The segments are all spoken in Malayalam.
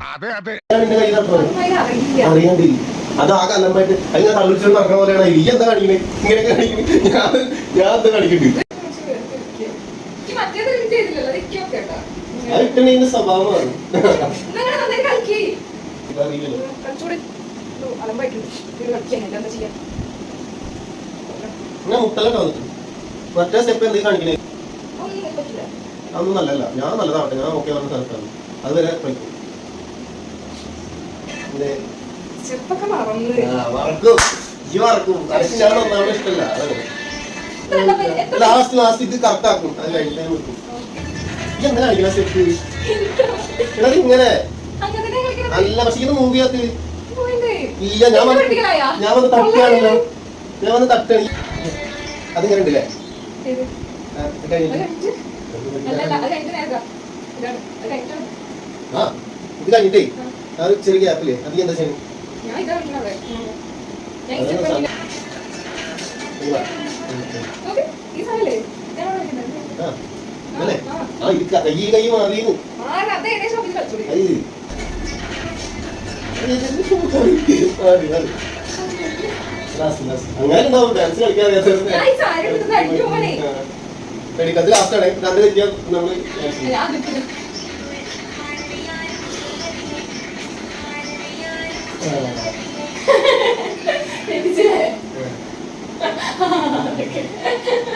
അറിയാണ്ട് അത് ആ കല്ലമ്പായിട്ട് അതിനെ തള്ളിച്ചോണ്ട് നടക്കുന്ന പോലെയാണ് ഈ എന്താ കാണിക്കുന്നത് ഇങ്ങനെ കാണിക്കുന്നത് ഞാൻ എന്താ കാണിക്കുന്നുണ്ട് ഇട്ടണീന്റെ സ്വഭാവമാണ് മുട്ടലൊക്കെ വന്നിട്ട് മറ്റേ സ്റ്റെപ്പ് എന്തെങ്കിലും കാണിക്കണേ അതൊന്നും നല്ലല്ല ഞാൻ നല്ലതാവട്ടെ ഞാൻ ഓക്കെ പറഞ്ഞ സ്ഥലത്താണ് അതുവരെ കളിക്കും ഇഷ്ടല്ല ലാസ്റ്റ് ഇത് കറക്റ്റ് ആക്കും അത് കഴിഞ്ഞിട്ട് വെക്കും എന്താ കളിക്കണ സ്റ്റെപ്പ് ഇങ്ങനെ നല്ല പക്ഷെ ഇത് മൂവ് ചെയ്യാത്ത ഇല്ല ഞാൻ വന്ന് തട്ടുകയാണല്ലോ ഞാൻ വന്ന് തട്ടണി അതിങ്ങനെ ഉണ്ടല്ലേ ആ ഇത് കഴിഞ്ഞിട്ടേ ആ ഒരു ചെറിയ ഗ്യാപ്പില്ലേ അധികം എന്താ ചെയ്യണം ഈ കൈ മാറിയിരുന്നു അങ്ങനെ ഉണ്ടാവും ഡാൻസ് കളിക്കാതെ ലാസ്റ്റ് ആണ് രണ്ട് തെറ്റിയാൽ നമ്മള്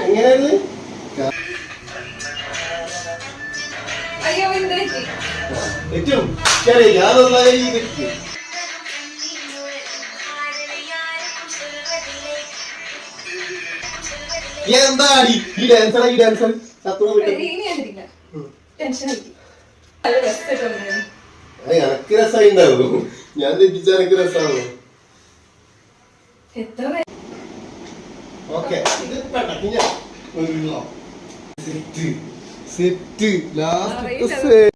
എങ്ങനെയായിരുന്നു ഏറ്റവും എന്താ ഈ ഡാൻസർ എനക്ക് രസമായി ഉണ്ടാവും ഞാൻ തെറ്റിച്ച എനക്ക് രസമാണോ ഓക്കെ സെറ്റ് ലാസ്റ്റ്